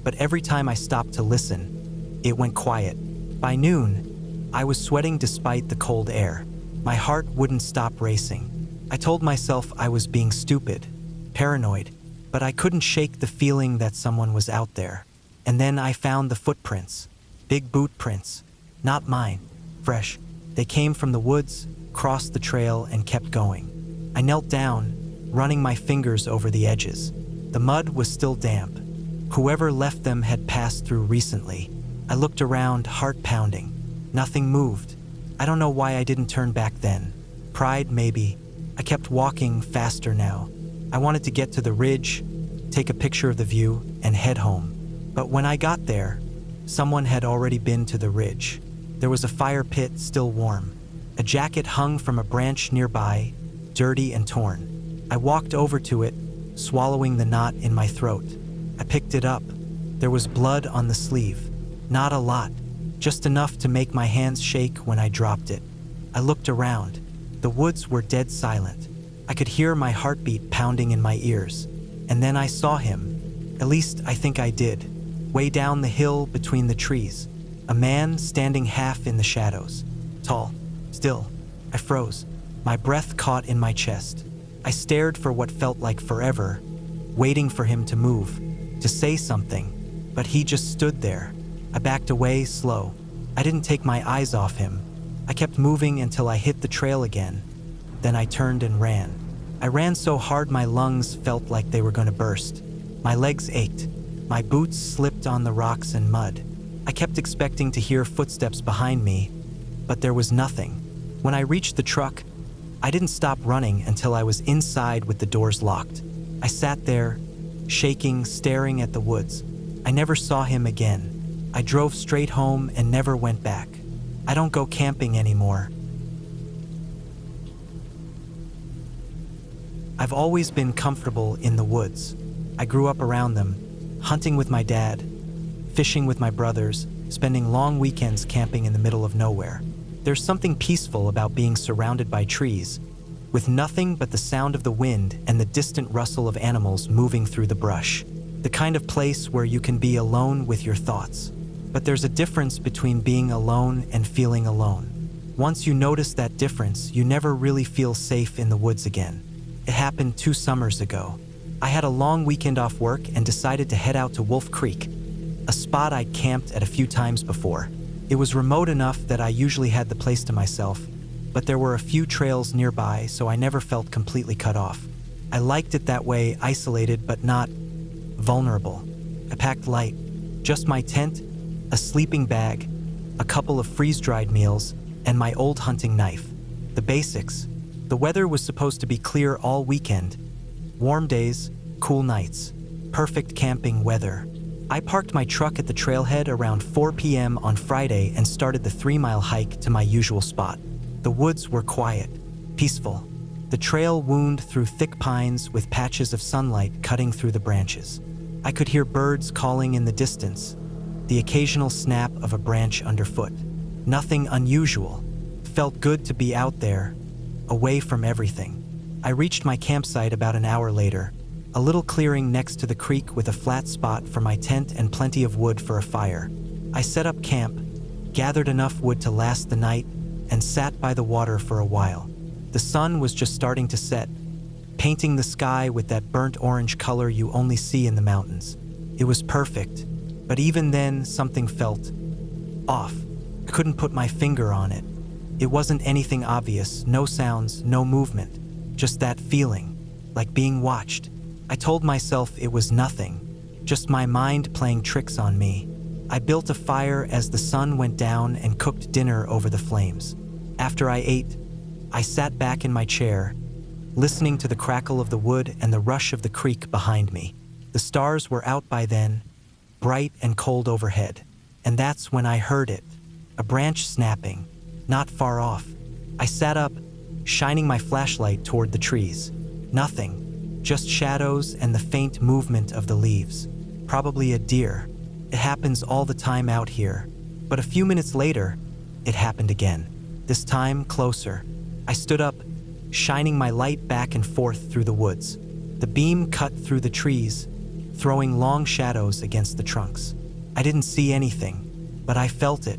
but every time I stopped to listen, it went quiet. By noon, I was sweating despite the cold air. My heart wouldn't stop racing. I told myself I was being stupid, paranoid, but I couldn't shake the feeling that someone was out there. And then I found the footprints, big boot prints, not mine, fresh. They came from the woods, crossed the trail, and kept going. I knelt down, running my fingers over the edges. The mud was still damp. Whoever left them had passed through recently. I looked around, heart pounding. Nothing moved. I don't know why I didn't turn back then. Pride, maybe. I kept walking faster now. I wanted to get to the ridge, take a picture of the view, and head home. But when I got there, someone had already been to the ridge. There was a fire pit, still warm. A jacket hung from a branch nearby, dirty and torn. I walked over to it, swallowing the knot in my throat. I picked it up. There was blood on the sleeve. Not a lot, just enough to make my hands shake when I dropped it. I looked around. The woods were dead silent. I could hear my heartbeat pounding in my ears. And then I saw him. At least I think I did. Way down the hill between the trees. A man standing half in the shadows. Tall. Still. I froze. My breath caught in my chest. I stared for what felt like forever, waiting for him to move, to say something, but he just stood there. I backed away, slow. I didn't take my eyes off him. I kept moving until I hit the trail again. Then I turned and ran. I ran so hard my lungs felt like they were going to burst. My legs ached. My boots slipped on the rocks and mud. I kept expecting to hear footsteps behind me, but there was nothing. When I reached the truck, I didn't stop running until I was inside with the doors locked. I sat there, shaking, staring at the woods. I never saw him again. I drove straight home and never went back. I don't go camping anymore. I've always been comfortable in the woods. I grew up around them, hunting with my dad, fishing with my brothers, spending long weekends camping in the middle of nowhere. There's something peaceful about being surrounded by trees, with nothing but the sound of the wind and the distant rustle of animals moving through the brush. The kind of place where you can be alone with your thoughts. But there's a difference between being alone and feeling alone. Once you notice that difference, you never really feel safe in the woods again. It happened 2 summers ago. I had a long weekend off work and decided to head out to Wolf Creek, a spot I'd camped at a few times before. It was remote enough that I usually had the place to myself, but there were a few trails nearby, so I never felt completely cut off. I liked it that way, isolated but not vulnerable. I packed light, just my tent, a sleeping bag, a couple of freeze-dried meals, and my old hunting knife. The basics. The weather was supposed to be clear all weekend. Warm days, cool nights. Perfect camping weather. I parked my truck at the trailhead around 4 p.m. on Friday and started the 3-mile hike to my usual spot. The woods were quiet, peaceful. The trail wound through thick pines with patches of sunlight cutting through the branches. I could hear birds calling in the distance, the occasional snap of a branch underfoot. Nothing unusual. Felt good to be out there, away from everything. I reached my campsite about an hour later, a little clearing next to the creek with a flat spot for my tent and plenty of wood for a fire. I set up camp, gathered enough wood to last the night, and sat by the water for a while. The sun was just starting to set, painting the sky with that burnt orange color you only see in the mountains. It was perfect, but even then something felt off. I couldn't put my finger on it. It wasn't anything obvious, no sounds, no movement, just that feeling, like being watched. I told myself it was nothing, just my mind playing tricks on me. I built a fire as the sun went down and cooked dinner over the flames. After I ate, I sat back in my chair, listening to the crackle of the wood and the rush of the creek behind me. The stars were out by then, bright and cold overhead. And that's when I heard it, a branch snapping, not far off. I sat up, shining my flashlight toward the trees. Nothing, just shadows and the faint movement of the leaves. Probably a deer. It happens all the time out here. But a few minutes later, it happened again. This time, closer. I stood up, shining my light back and forth through the woods. The beam cut through the trees, throwing long shadows against the trunks. I didn't see anything, but I felt it,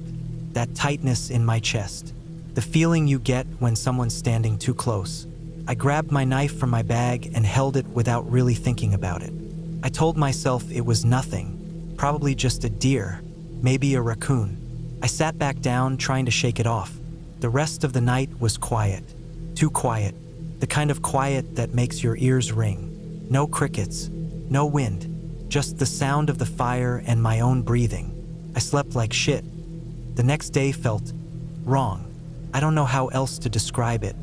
that tightness in my chest, the feeling you get when someone's standing too close. I grabbed my knife from my bag and held it without really thinking about it. I told myself it was nothing, probably just a deer, maybe a raccoon. I sat back down, trying to shake it off. The rest of the night was quiet, too quiet, the kind of quiet that makes your ears ring. No crickets, no wind, just the sound of the fire and my own breathing. I slept like shit. The next day felt wrong. I don't know how else to describe it.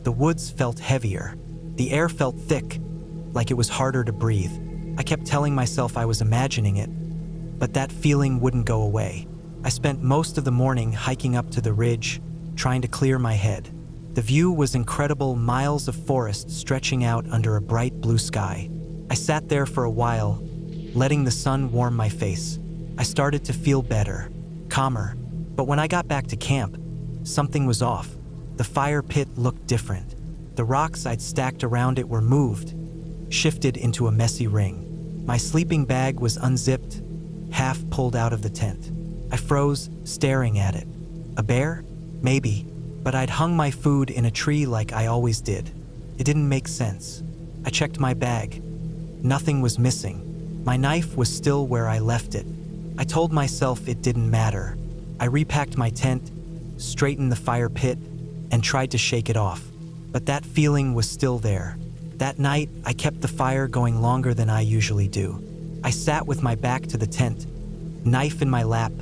The woods felt heavier. The air felt thick, like it was harder to breathe. I kept telling myself I was imagining it, but that feeling wouldn't go away. I spent most of the morning hiking up to the ridge, trying to clear my head. The view was incredible, miles of forest stretching out under a bright blue sky. I sat there for a while, letting the sun warm my face. I started to feel better, calmer. But when I got back to camp, something was off. The fire pit looked different. The rocks I'd stacked around it were moved, shifted into a messy ring. My sleeping bag was unzipped, half pulled out of the tent. I froze, staring at it. A bear? Maybe, but I'd hung my food in a tree like I always did. It didn't make sense. I checked my bag. Nothing was missing. My knife was still where I left it. I told myself it didn't matter. I repacked my tent, straightened the fire pit, and tried to shake it off. But that feeling was still there. That night, I kept the fire going longer than I usually do. I sat with my back to the tent, knife in my lap,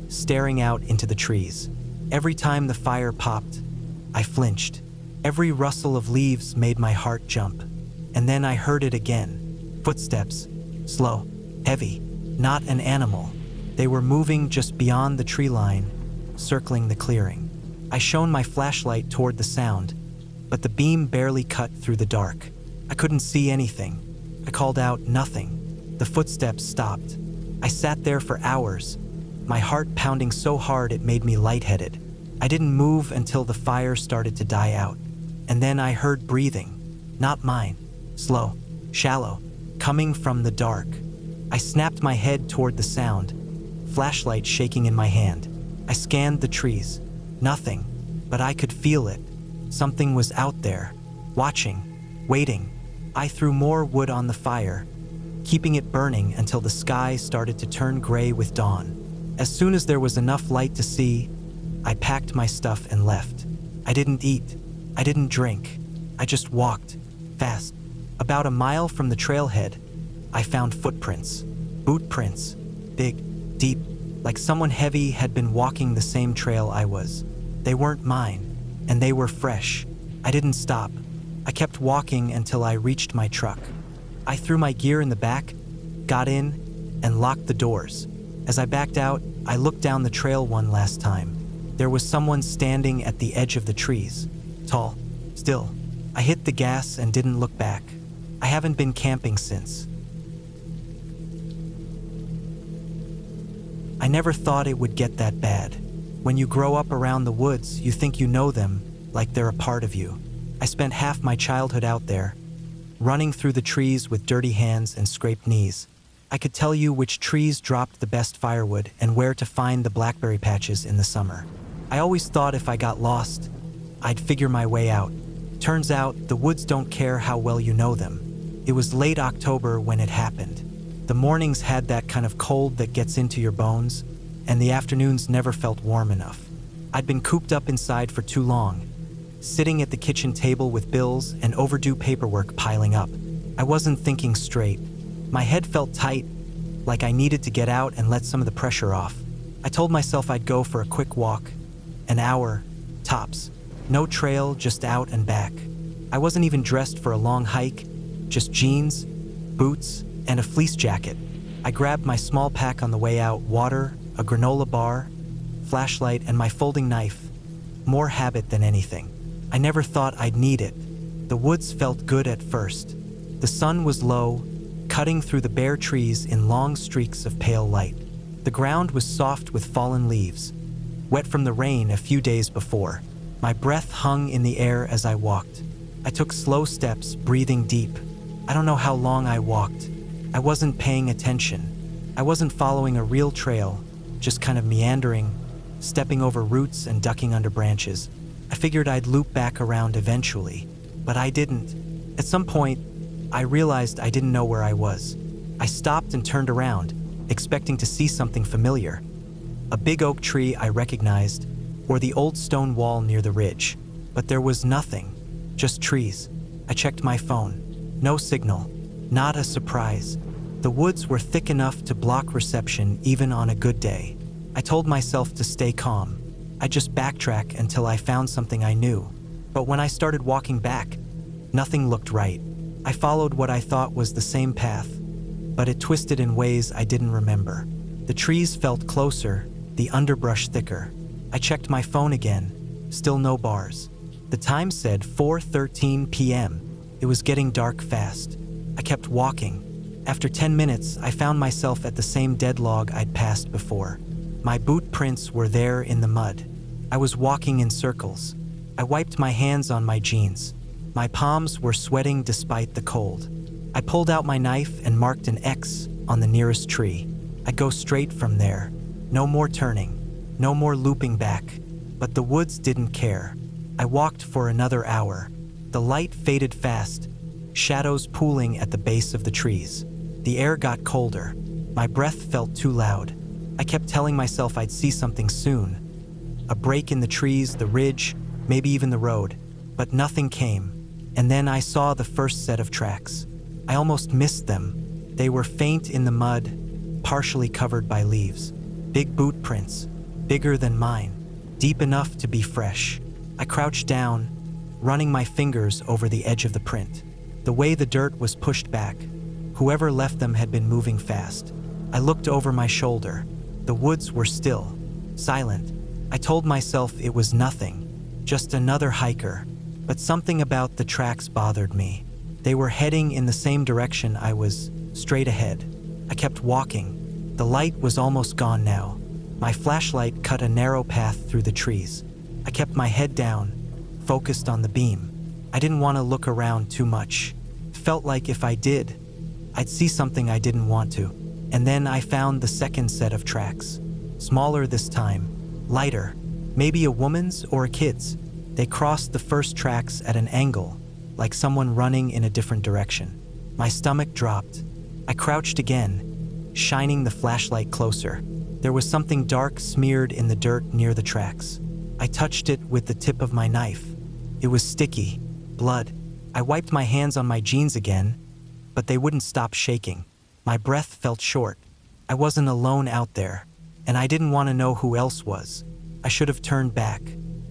staring out into the trees. Every time the fire popped, I flinched. Every rustle of leaves made my heart jump. And then I heard it again. Footsteps, slow, heavy, not an animal. They were moving just beyond the tree line, circling the clearing. I shone my flashlight toward the sound, but the beam barely cut through the dark. I couldn't see anything. I called out, nothing. The footsteps stopped. I sat there for hours, my heart pounding so hard it made me lightheaded. I didn't move until the fire started to die out. And then I heard breathing. Not mine. Slow, shallow, coming from the dark. I snapped my head toward the sound, flashlight shaking in my hand. I scanned the trees. Nothing, but I could feel it. Something was out there, watching, waiting. I threw more wood on the fire, keeping it burning until the sky started to turn gray with dawn. As soon as there was enough light to see, I packed my stuff and left. I didn't eat. I didn't drink. I just walked, fast. About a mile from the trailhead, I found footprints. Boot prints. Big, deep, like someone heavy had been walking the same trail I was. They weren't mine, and they were fresh. I didn't stop. I kept walking until I reached my truck. I threw my gear in the back, got in, and locked the doors. As I backed out, I looked down the trail one last time. There was someone standing at the edge of the trees. Tall, still. I hit the gas and didn't look back. I haven't been camping since. I never thought it would get that bad. When you grow up around the woods, you think you know them, like they're a part of you. I spent half my childhood out there, running through the trees with dirty hands and scraped knees. I could tell you which trees dropped the best firewood and where to find the blackberry patches in the summer. I always thought if I got lost, I'd figure my way out. Turns out, the woods don't care how well you know them. It was late October when it happened. The mornings had that kind of cold that gets into your bones, and the afternoons never felt warm enough. I'd been cooped up inside for too long, sitting at the kitchen table with bills and overdue paperwork piling up. I wasn't thinking straight. My head felt tight, like I needed to get out and let some of the pressure off. I told myself I'd go for a quick walk, an hour, tops. No trail, just out and back. I wasn't even dressed for a long hike, just jeans, boots, and a fleece jacket. I grabbed my small pack on the way out, water, a granola bar, flashlight, and my folding knife. More habit than anything. I never thought I'd need it. The woods felt good at first. The sun was low, cutting through the bare trees in long streaks of pale light. The ground was soft with fallen leaves, wet from the rain a few days before. My breath hung in the air as I walked. I took slow steps, breathing deep. I don't know how long I walked. I wasn't paying attention. I wasn't following a real trail, just kind of meandering, stepping over roots and ducking under branches. I figured I'd loop back around eventually, but I didn't. At some point, I realized I didn't know where I was. I stopped and turned around, expecting to see something familiar. A big oak tree I recognized, or the old stone wall near the ridge. But there was nothing, just trees. I checked my phone. No signal. Not a surprise. The woods were thick enough to block reception even on a good day. I told myself to stay calm. I'd just backtrack until I found something I knew. But when I started walking back, nothing looked right. I followed what I thought was the same path, but it twisted in ways I didn't remember. The trees felt closer, the underbrush thicker. I checked my phone again, still no bars. The time said 4:13 p.m. It was getting dark fast. I kept walking. After 10 minutes, I found myself at the same dead log I'd passed before. My boot prints were there in the mud. I was walking in circles. I wiped my hands on my jeans. My palms were sweating despite the cold. I pulled out my knife and marked an X on the nearest tree. I'd go straight from there. No more turning. No more looping back. But the woods didn't care. I walked for another hour. The light faded fast, shadows pooling at the base of the trees. The air got colder. My breath felt too loud. I kept telling myself I'd see something soon. A break in the trees, the ridge, maybe even the road. But nothing came. And then I saw the first set of tracks. I almost missed them. They were faint in the mud, partially covered by leaves. Big boot prints, bigger than mine, deep enough to be fresh. I crouched down, running my fingers over the edge of the print. The way the dirt was pushed back, whoever left them had been moving fast. I looked over my shoulder. The woods were still, silent. I told myself it was nothing, just another hiker. But something about the tracks bothered me. They were heading in the same direction I was, straight ahead. I kept walking. The light was almost gone now. My flashlight cut a narrow path through the trees. I kept my head down, focused on the beam. I didn't want to look around too much. Felt like if I did, I'd see something I didn't want to. And then I found the second set of tracks. Smaller this time, lighter, maybe a woman's or a kid's. They crossed the first tracks at an angle, like someone running in a different direction. My stomach dropped. I crouched again, shining the flashlight closer. There was something dark smeared in the dirt near the tracks. I touched it with the tip of my knife. It was sticky, blood. I wiped my hands on my jeans again, but they wouldn't stop shaking. My breath felt short. I wasn't alone out there, and I didn't want to know who else was. I should have turned back,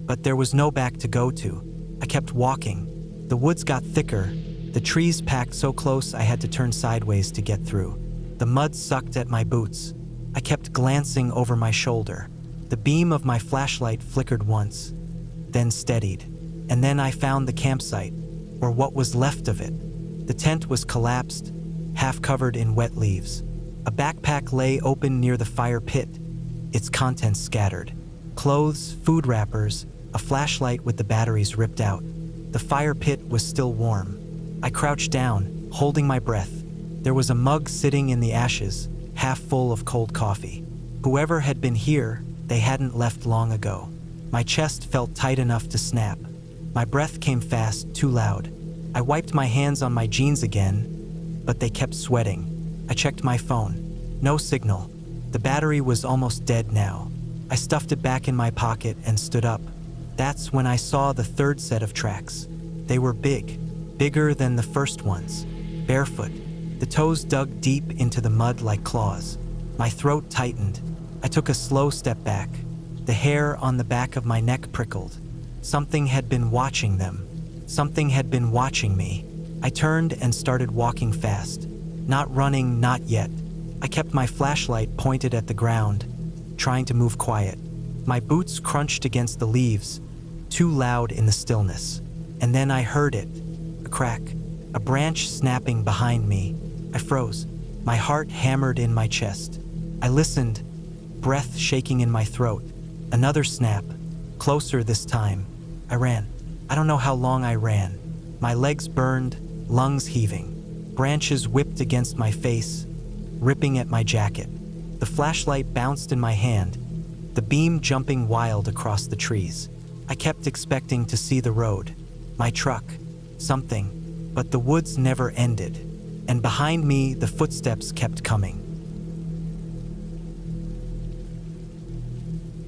but there was no back to go to. I kept walking. The woods got thicker, the trees packed so close I had to turn sideways to get through. The mud sucked at my boots. I kept glancing over my shoulder. The beam of my flashlight flickered once, then steadied. And then I found the campsite, or what was left of it. The tent was collapsed, half covered in wet leaves. A backpack lay open near the fire pit, its contents scattered. Clothes, food wrappers, a flashlight with the batteries ripped out. The fire pit was still warm. I crouched down, holding my breath. There was a mug sitting in the ashes, half full of cold coffee. Whoever had been here, they hadn't left long ago. My chest felt tight enough to snap. My breath came fast, too loud. I wiped my hands on my jeans again, but they kept sweating. I checked my phone. No signal. The battery was almost dead now. I stuffed it back in my pocket and stood up. That's when I saw the third set of tracks. They were big, bigger than the first ones. Barefoot. The toes dug deep into the mud like claws. My throat tightened. I took a slow step back. The hair on the back of my neck prickled. Something had been watching them. Something had been watching me. I turned and started walking fast. Not running, not yet. I kept my flashlight pointed at the ground, trying to move quiet. My boots crunched against the leaves, too loud in the stillness. And then I heard it. A crack. A branch snapping behind me. I froze. My heart hammered in my chest. I listened, breath shaking in my throat. Another snap. Closer this time. I ran. I don't know how long I ran. My legs burned, lungs heaving. Branches whipped against my face, ripping at my jacket. The flashlight bounced in my hand, the beam jumping wild across the trees. I kept expecting to see the road, my truck, something, but the woods never ended. And behind me, the footsteps kept coming.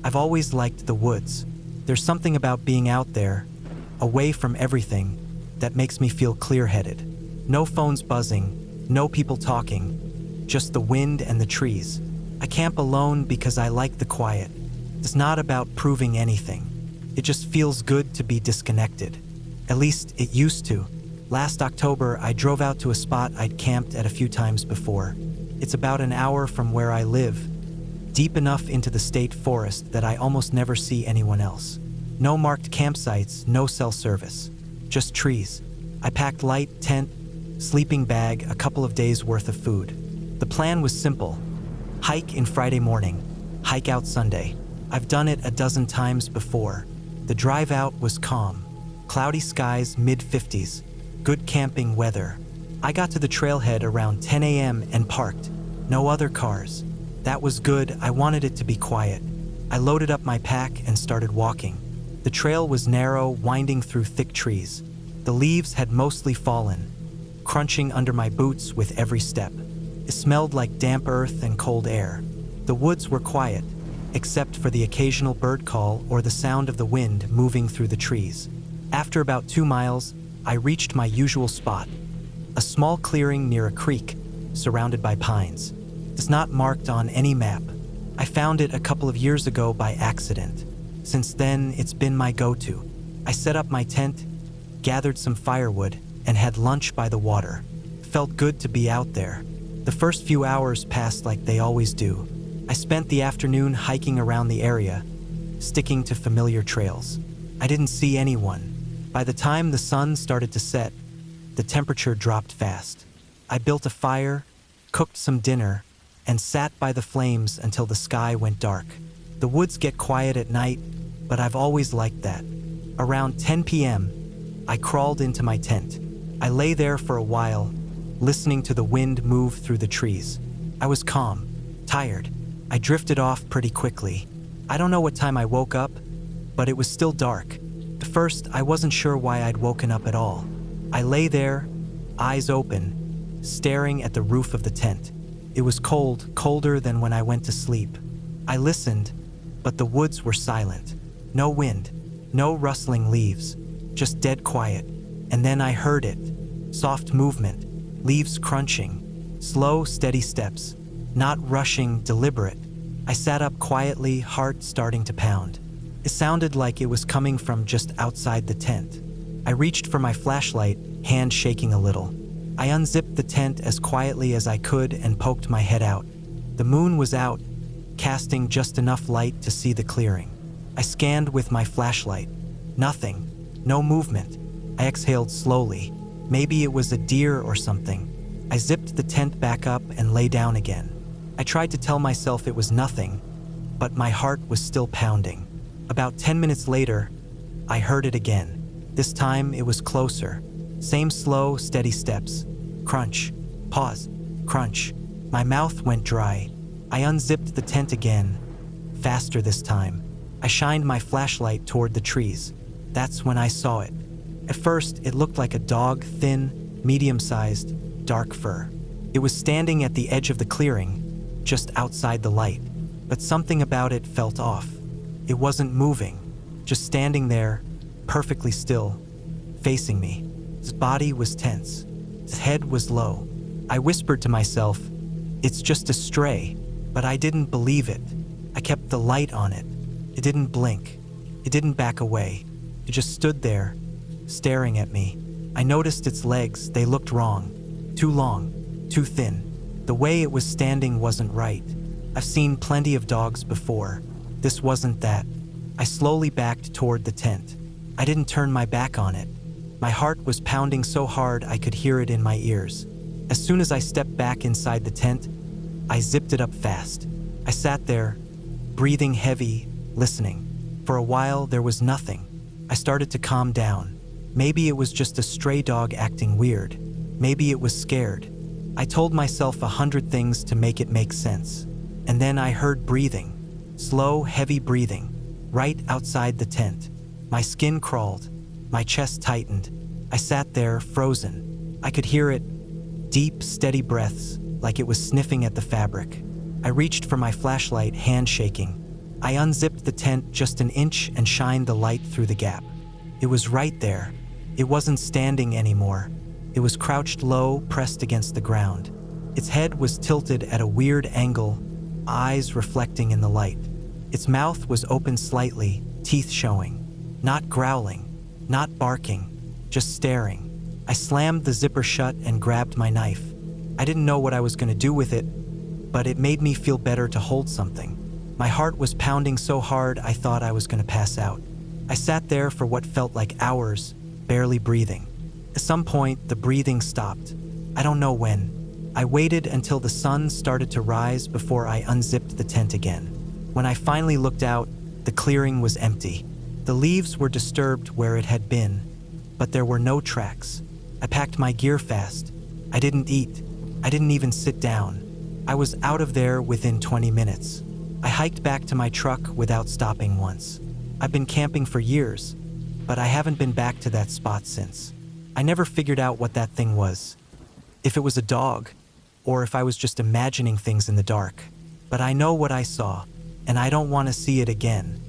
I've always liked the woods. There's something about being out there, away from everything, that makes me feel clear-headed. No phones buzzing, no people talking, just the wind and the trees. I camp alone because I like the quiet. It's not about proving anything. It just feels good to be disconnected. At least it used to. Last October, I drove out to a spot I'd camped at a few times before. It's about an hour from where I live, deep enough into the state forest that I almost never see anyone else. No marked campsites, no cell service, just trees. I packed light, tent, sleeping bag, a couple of days worth of food. The plan was simple. Hike in Friday morning, hike out Sunday. I've done it a dozen times before. The drive out was calm. Cloudy skies, mid-50s, good camping weather. I got to the trailhead around 10 a.m. and parked. No other cars. That was good. I wanted it to be quiet. I loaded up my pack and started walking. The trail was narrow, winding through thick trees. The leaves had mostly fallen, crunching under my boots with every step. It smelled like damp earth and cold air. The woods were quiet, except for the occasional bird call or the sound of the wind moving through the trees. After about 2 miles, I reached my usual spot, a small clearing near a creek, surrounded by pines. It's not marked on any map. I found it a couple of years ago by accident. Since then, it's been my go-to. I set up my tent, gathered some firewood, and had lunch by the water. Felt good to be out there. The first few hours passed like they always do. I spent the afternoon hiking around the area, sticking to familiar trails. I didn't see anyone. By the time the sun started to set, the temperature dropped fast. I built a fire, cooked some dinner, and sat by the flames until the sky went dark. The woods get quiet at night, but I've always liked that. Around 10 p.m., I crawled into my tent. I lay there for a while, listening to the wind move through the trees. I was calm, tired. I drifted off pretty quickly. I don't know what time I woke up, but it was still dark. At first, I wasn't sure why I'd woken up at all. I lay there, eyes open, staring at the roof of the tent. It was cold, colder than when I went to sleep. I listened, but the woods were silent. No wind, no rustling leaves, just dead quiet. And then I heard it. Soft movement, leaves crunching, slow, steady steps, not rushing, deliberate. I sat up quietly, heart starting to pound. It sounded like it was coming from just outside the tent. I reached for my flashlight, hand shaking a little. I unzipped the tent as quietly as I could and poked my head out. The moon was out, casting just enough light to see the clearing. I scanned with my flashlight. Nothing. No movement. I exhaled slowly. Maybe it was a deer or something. I zipped the tent back up and lay down again. I tried to tell myself it was nothing, but my heart was still pounding. About 10 minutes later, I heard it again. This time it was closer. Same slow, steady steps. Crunch. Pause. Crunch. My mouth went dry. I unzipped the tent again. Faster this time. I shined my flashlight toward the trees. That's when I saw it. At first, it looked like a dog, thin, medium-sized, dark fur. It was standing at the edge of the clearing, just outside the light. But something about it felt off. It wasn't moving, just standing there, perfectly still, facing me. His body was tense. His head was low. I whispered to myself, "It's just a stray," but I didn't believe it. I kept the light on it. It didn't blink. It didn't back away. It just stood there, staring at me. I noticed its legs, they looked wrong. Too long, too thin. The way it was standing wasn't right. I've seen plenty of dogs before. This wasn't that. I slowly backed toward the tent. I didn't turn my back on it. My heart was pounding so hard I could hear it in my ears. As soon as I stepped back inside the tent, I zipped it up fast. I sat there, breathing heavy, listening. For a while, there was nothing. I started to calm down. Maybe it was just a stray dog acting weird. Maybe it was scared. I told myself 100 things to make it make sense. And then I heard breathing. Slow, heavy breathing. Right outside the tent. My skin crawled. My chest tightened. I sat there, frozen. I could hear it. Deep, steady breaths, like it was sniffing at the fabric. I reached for my flashlight, hand shaking. I unzipped the tent just an inch and shined the light through the gap. It was right there. It wasn't standing anymore. It was crouched low, pressed against the ground. Its head was tilted at a weird angle, eyes reflecting in the light. Its mouth was open slightly, teeth showing. Not growling, not barking, just staring. I slammed the zipper shut and grabbed my knife. I didn't know what I was going to do with it, but it made me feel better to hold something. My heart was pounding so hard I thought I was going to pass out. I sat there for what felt like hours, barely breathing. At some point, the breathing stopped. I don't know when. I waited until the sun started to rise before I unzipped the tent again. When I finally looked out, the clearing was empty. The leaves were disturbed where it had been, but there were no tracks. I packed my gear fast. I didn't eat. I didn't even sit down. I was out of there within 20 minutes. I hiked back to my truck without stopping once. I've been camping for years, but I haven't been back to that spot since. I never figured out what that thing was. If it was a dog, or if I was just imagining things in the dark. But I know what I saw, and I don't want to see it again.